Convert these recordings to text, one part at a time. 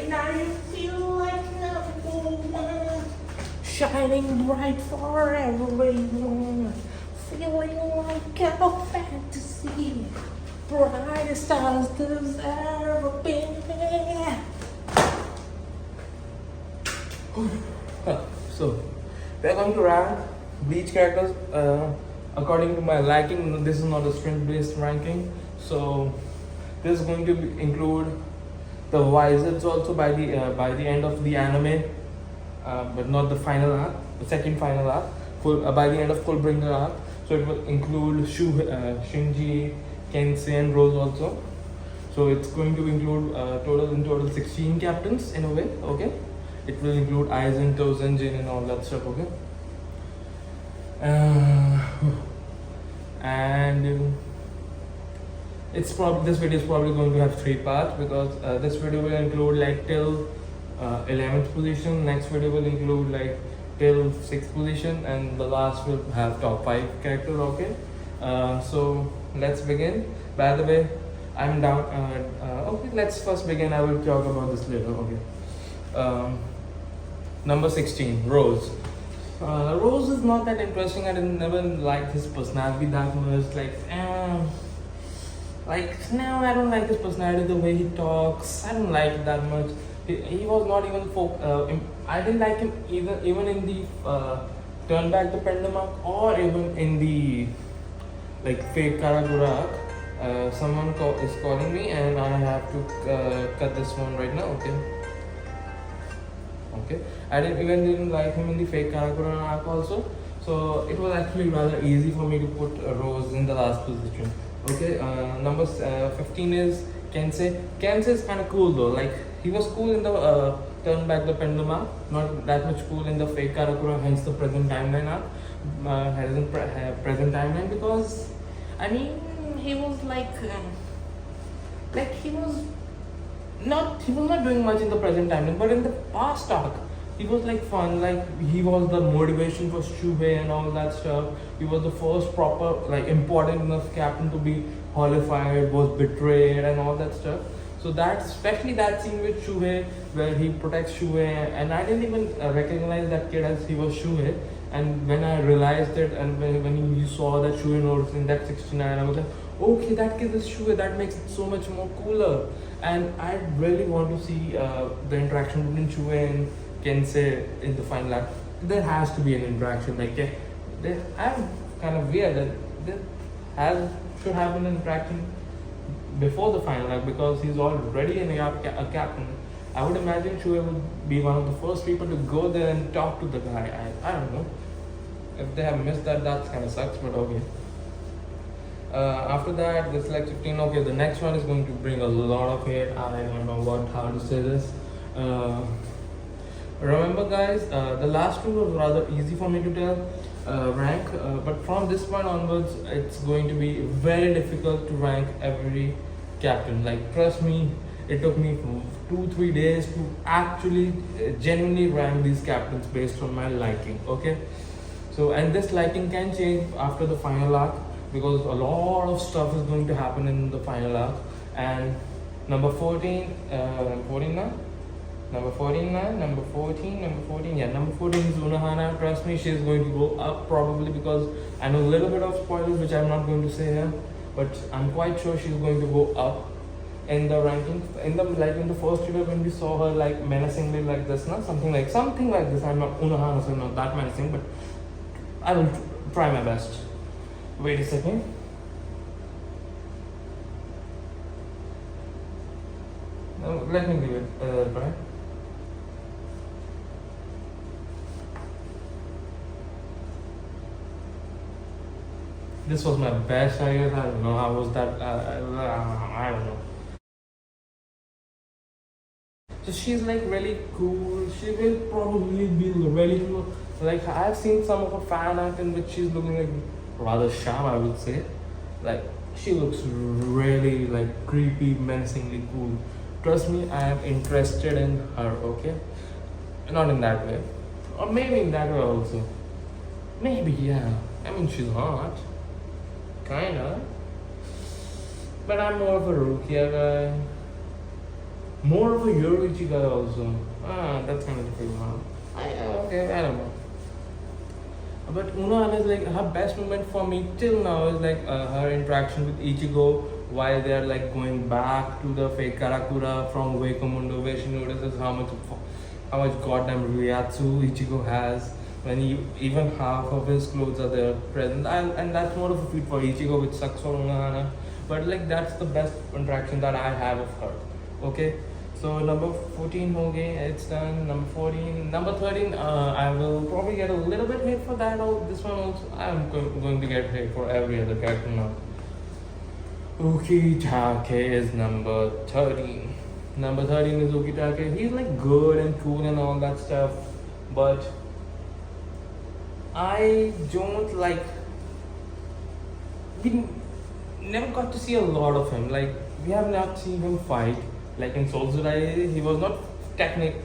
Right now you feel like a woman, shining bright for everyone, feeling like a fantasy, brightest stars there's ever been. So, we're going to rank Bleach characters according to my liking. This is not a strength-based ranking, so this is going to include the wizards also by the end of the anime, but not the final arc, the second final arc. By the end of Fullbringer arc, so it will include Shinji, Kensei, and Rose also. So it's going to include in total 16 captains in a way. Okay. It will include Aizen, Tozen, Jin, and all that stuff, okay? And this video is probably going to have 3 parts, because this video will include like till 11th position, next video will include like till 6th position, and the last will have top 5 characters, okay? So let's begin. By the way, I'm down. Okay, let's first begin. I will talk about this later, okay? Number 16, Rose. Rose is not that interesting. I never liked his personality that much. No, I don't like his personality, the way he talks. I don't like it that much. He was not even I didn't like him even in the Turn Back the Pendulum arc, or even in the fake Karakura arc. Someone is calling me, and I have to cut this one right now. Okay, I didn't like him in the fake Karakura arc also, so it was actually rather easy for me to put Rose in the last position. Okay, number 15 is Kensei. Kensei is kind of cool though. Like, he was cool in the Turn Back the Pendulum arc, not that much cool in the fake Karakura, hence the present timeline arc. Present timeline, because I mean he was he was not doing much in the present timeline, but in the past arc he was fun. He was the motivation for Shuhei and all that stuff. He was the first proper important enough captain to be horrified, was betrayed and all that stuff. So especially that scene with Shuhei where he protects Shuhei, and I didn't even recognize that kid as he was Shuhei. And when I realized it, and when you saw that Shuhei notes in that 69, I was like, okay, that kid is Shuhei. That makes it so much more cooler. And I really want to see the interaction between Shuhei and Kensei in the final act. There has to be an interaction. I'm kind of weird that should have an interaction before the final act, because he's already a captain. I would imagine Shuhei would be one of the first people to go there and talk to the guy. I don't know. If they have missed that kind of sucks, but okay. After that, this 15. Okay, the next one is going to bring a lot of hate. I don't know how to say this. Remember, guys, the last two was rather easy for me to tell rank, but from this point onwards, it's going to be very difficult to rank every captain. Trust me, it took me 2-3 days to actually genuinely rank these captains based on my liking. Okay, so and this liking can change after the final arc, because a lot of stuff is going to happen in the final arc. And number 14, number 14, yeah, number 14 is Unohana. Trust me, she is going to go up probably, because I know a little bit of spoilers which I'm not going to say here, but I'm quite sure she's going to go up in the ranking. In the first video when we saw her menacingly like this, something like this. I'm not Unohana, so not that menacing, but I will try my best. Wait a second. Let me give it a try. This was my best, I guess. I don't know how was that. I don't know. So she's really cool. She will probably be really cool. I've seen some of her fan art in which she's looking rather sharp, I would say. She looks really creepy, menacingly cool. Trust me, I am interested in her, okay? Not in that way. Or maybe in that way also. Maybe, yeah. I mean, she's hot. Kinda. But I'm more of a Rukia guy. More of a Yoruichi guy also. That's kind of difficult one. Okay, I don't know. But Uno is like her best moment for me till now is like her interaction with Ichigo while they're like going back to the fake Karakura from Uekomundo, where she notices how much goddamn Ryatsu Ichigo has when even half of his clothes are there present, and that's more of a feat for Ichigo, which sucks for Unohana. But like that's the best interaction that I have of her. Okay, so number 14 ho gaye, it's done. Number 14, number 13. I will probably get a little bit hate for that. Or this one also, I'm going to get hate for every other character now. Ukitake is number 13. Number 13 is Ukitake. He's like good and cool and all that stuff, but I don't like. We never got to see a lot of him. Like we have not seen him fight. Like in Soul Society, he was not technical.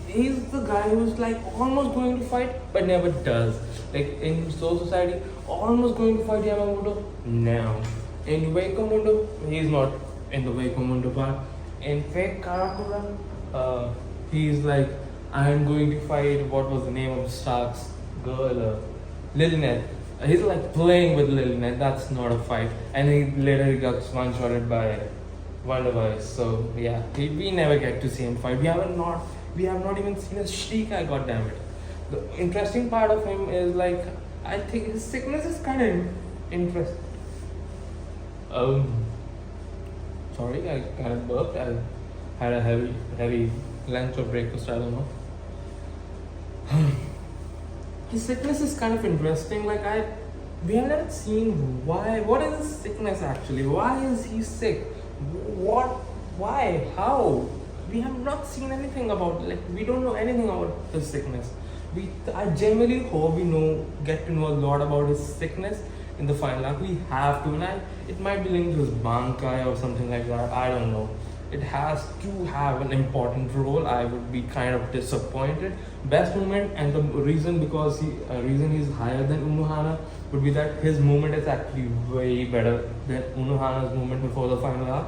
He's the guy who's like almost going to fight but never does. Like in Soul Society, almost going to fight Yamamoto. No. In Uekomundo, he's not in the Uekomundo part. In Fake Karakura, he's like, I'm going to fight. What was the name of Stark's girl? Lilnet. He's like playing with Lilnet. That's not a fight. And he later got one-shotted by Wonder Boy. So yeah, we never get to see him fight. We have not even seen a Shika. God damn it. The interesting part of him is like, I think his sickness is kind of interesting. Sorry, I kind of burped. I had a heavy lunch or breakfast. I don't know. His sickness is kind of interesting. Like we have never seen why. What is his sickness actually? Why is he sick? What? Why? How? We have not seen anything about. Like we don't know anything about his sickness. I genuinely hope we get to know a lot about his sickness in the final arc. We have to, and it might be linked to his Bankai or something like that. I don't know. It has to have an important role. I would be kind of disappointed. Best moment, and the reason he's higher than Unohana would be that his movement is actually way better than Unohana's movement before the final arc.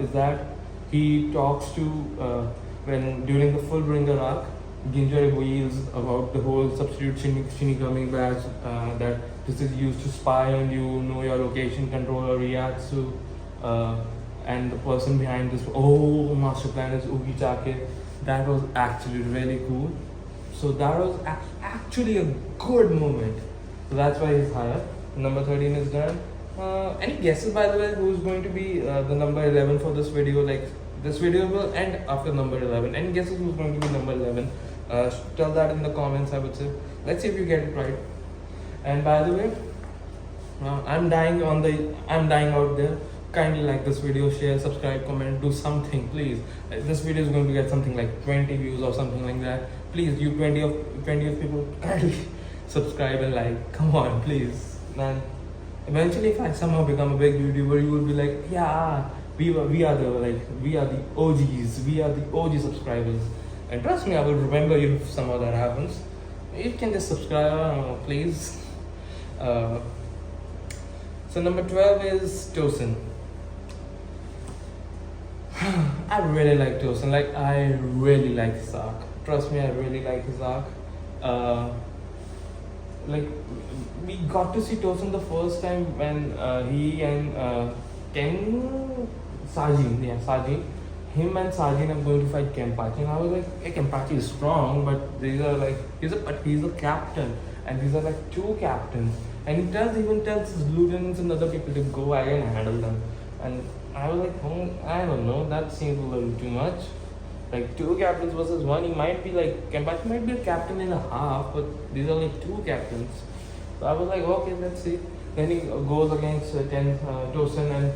Is that he talks to when during the full Bringer arc, Ginjo reveals about the whole substitute Shinigami badge that this is used to spy on you, know your location, control your Ryatsu, and the person behind this master plan is Ukichake. That was actually really cool. So that was actually a good moment. So that's why he's higher. Number 13 is done. Any guesses, by the way, who's going to be the number 11 for this video? Like this video will end after number 11. Any guesses who's going to be number 11? Tell that in the comments, I would say. Let's see if you get it right. And by the way, I'm dying out there. Kindly like this video, share, subscribe, comment, do something, please. This video is going to get something like 20 views or something like that. Please, you 20 of people, kindly subscribe and like. Come on, please, man. Eventually, if I somehow become a big YouTuber, you will be like, yeah, we are the OGs, we are the OG subscribers. And trust me, I will remember you if somehow that happens. You can just subscribe, please. So number 12 is Tosin. I really like Tosin. Like I really like his arc. Trust me, I really like his arc. Like we got to see Tosin the first time when he and Sajin, him and Sajin are going to fight Kenpachi. And I was like, hey, Kenpachi is strong, but these are like he's a captain, and these are like two captains. And he tells his lieutenants and other people to go. I can handle them. And I was like, I don't know. That seems a little too much. Like two captains versus one. He might be like Kenpachi might be a captain and a half, but these are like two captains. So I was like, okay, let's see. Then he goes against Tosin, and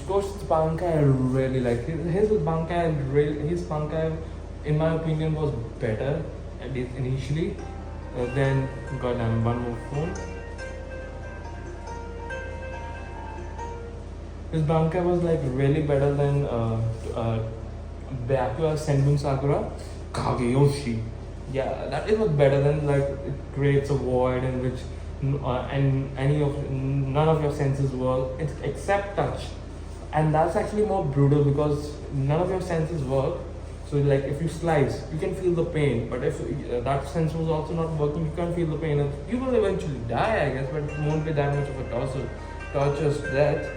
Tosin's Bankai I really like. His Bankai, in my opinion, was better at least initially. Then goddamn one more phone. His Bankai was like really better than Byakuya Senbun Sakura Kageyoshi. Yeah, that it was better than like it creates a void in which none of your senses work except touch. and that's actually more brutal because none of your senses work. So like if you slice, you can feel the pain, but if that sense was also not working, you can't feel the pain. And you will eventually die, I guess, but it won't be that much of a torturous death.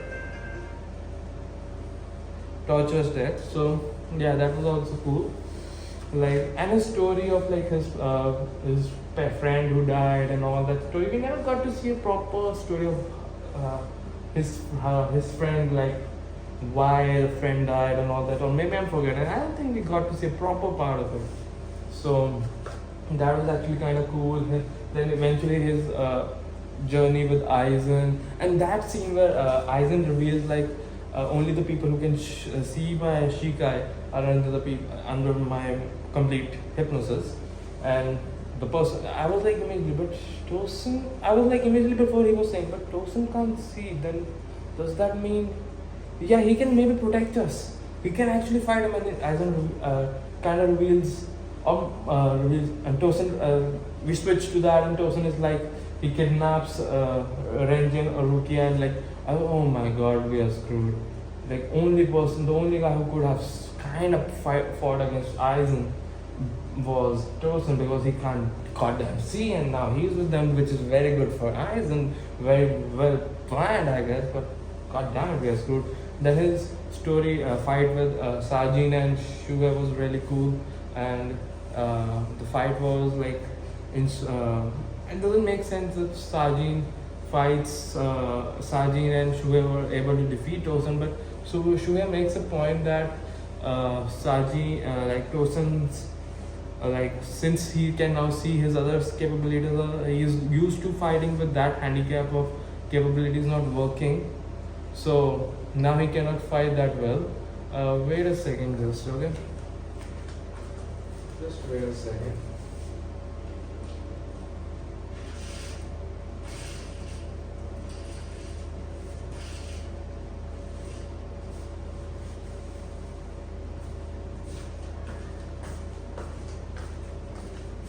Torturous death. So yeah, that was also cool. Like, and his story of like his friend who died and all that story. We never got to see a proper story of uh, his friend, like why the friend died and all that, or maybe I'm forgetting. I don't think we got to see a proper part of it. So that was actually kind of cool. Then eventually his journey with Aizen, and that scene where Aizen reveals like only the people who can see my Shikai are under the under my complete hypnosis, and the person I was like immediately, but Tosin, I was like immediately before he was saying, but Tosin can't see. Then does that mean, yeah, he can maybe protect us? He can actually fight him, and Aizen kind of reveals, and Tosin. We switch to that, and Tosin is like he kidnaps Renjin or Rukia, and like, oh my god, we are screwed. Like the only guy who could have kind of fought against Aizen was Tosin, because he can't goddamn see, and now he's with them, which is very good for Aizen, very well planned, I guess. But goddamn it, we are screwed. Then his story fight with Sajin and Suga was really cool, and the fight was like it doesn't make sense that Sajin fights Sajin and Shuhei were able to defeat Tosin, but so Shuhei makes a point that like Tosin's like, since he can now see his other capabilities, he is used to fighting with that handicap of capabilities not working, so now he cannot fight that well. Wait a second, just okay. Just wait a second.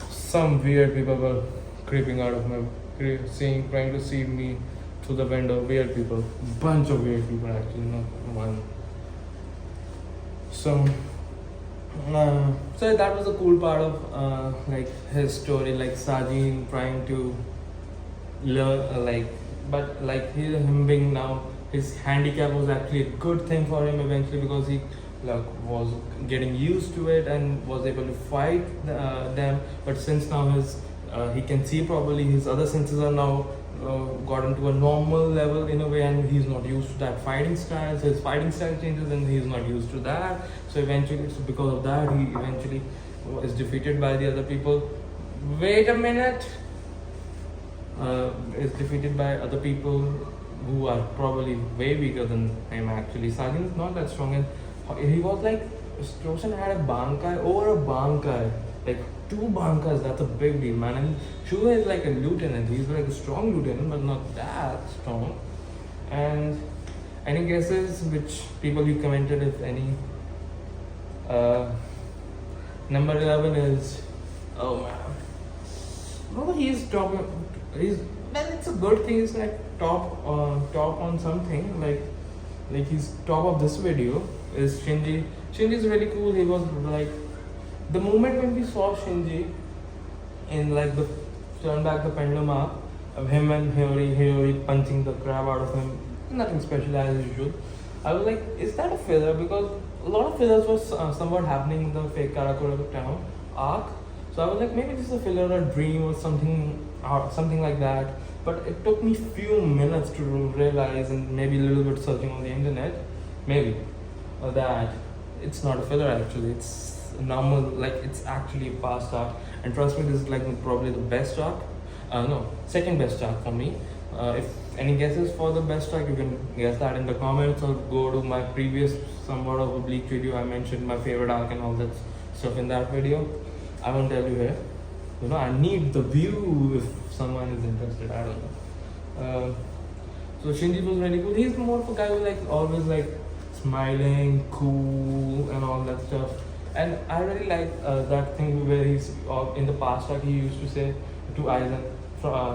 Some weird people were creeping out of my trying to see me through the window. Weird people, bunch of weird people actually, not one. So, so that was a cool part of like his story, like Sajin trying to learn, like, but like him being now his handicap was actually a good thing for him eventually, because he like was getting used to it and was able to fight them. But since now he can see properly, his other senses are now gotten to a normal level in a way, and he's not used to that fighting style. So his fighting style changes, and he's not used to that. So eventually, it's because of that, he eventually is defeated by the other people. Wait a minute. Is defeated by other people who are probably way weaker than him actually. Sajin is not that strong, and he was like, Tosin had a bankai over a bankai, like 2 bankas. That's a big deal, man. And Shuhei is like a lieutenant. He's like a strong lieutenant, but not that strong. And any guesses which people you commented, if any? Number 11 is, oh man. No, he's top. He's, well, it's a good thing. He's like top on something. Like he's top of this video is Shinji. Shinji is really cool. He was like, the moment when we saw Shinji in like the turn back the pendulum arc of him and Hiyori punching the crap out of him, nothing special as usual. I was like, is that a filler? Because a lot of fillers was somewhat happening in the fake Karakura town arc. So I was like, maybe this is a filler or dream or something like that. But it took me few minutes to realize, and maybe a little bit searching on the internet, maybe that it's not a filler actually. It's normal, like it's actually a past arc. And trust me, this is like probably the best arc. No, second best arc for me. If any guesses for the best arc, you can guess that in the comments, or go to my previous somewhat of a Bleach video. I mentioned my favorite arc and all that stuff in that video. I won't tell you here. You know, I need the view if someone is interested. I don't know. So Shinji was really cool. He's more of a guy who like always like smiling, cool, and all that stuff. And I really like that thing where he's in the past arc he used to say to Aizen,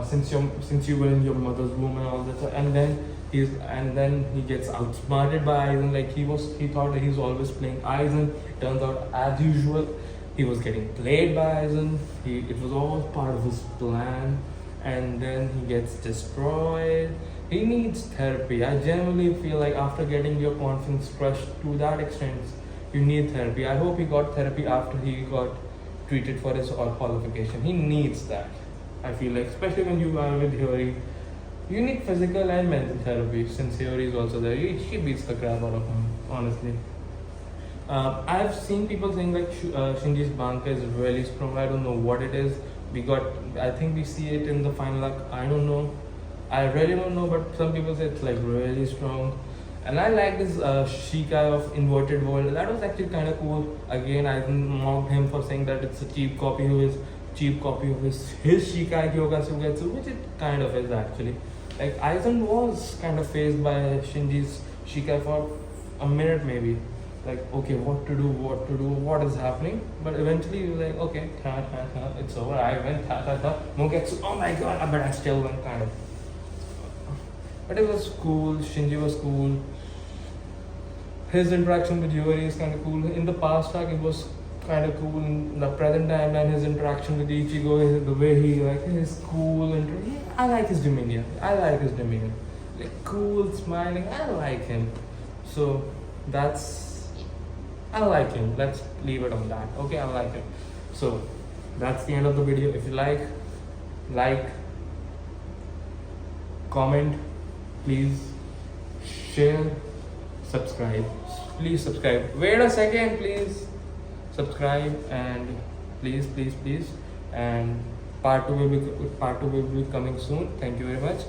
since you were in your mother's womb and all that stuff. And then And then he gets outsmarted by Aizen. Like he thought that he was always playing Aizen. Turns out, as usual, he was getting played by Aizen. It was all part of his plan, and then he gets destroyed. He needs therapy. I genuinely feel like after getting your confidence crushed to that extent, you need therapy. I hope he got therapy after he got treated for his qualification. He needs that. I feel like, especially when you are with Hiyori, you need physical and mental therapy. Since Hiyori is also there, she beats the crap out of him, honestly. I've seen people saying like Shinji's Banka is really strong. I don't know what it is. I think we see it in the final arc. I don't know. I really don't know, but some people say it's like really strong. And I like this Shikai of Inverted World. That was actually kind of cool. Again, I mocked him for saying that it's a cheap copy of his Shikai Kyoga Sugetsu, which it kind of is actually. Like Aizen was kind of phased by Shinji's Shikai for a minute maybe. Like, okay, what to do, what is happening? But eventually he was like, okay, it's over. I went, Mogetsu, oh my god, but I still went kind of. But it was cool, Shinji was cool. His interaction with Yuri is kind of cool. In the past arc, it was kind of cool. In the present timeline, his interaction with Ichigo, the way he is cool and I like his demeanor. Like cool, smiling. I like him. So I like him. Let's leave it on that. Okay, I like him. So that's the end of the video. If you like, comment, please share, subscribe. Please subscribe. Wait a second, please subscribe and please. And part 2 will be coming soon. Thank you very much.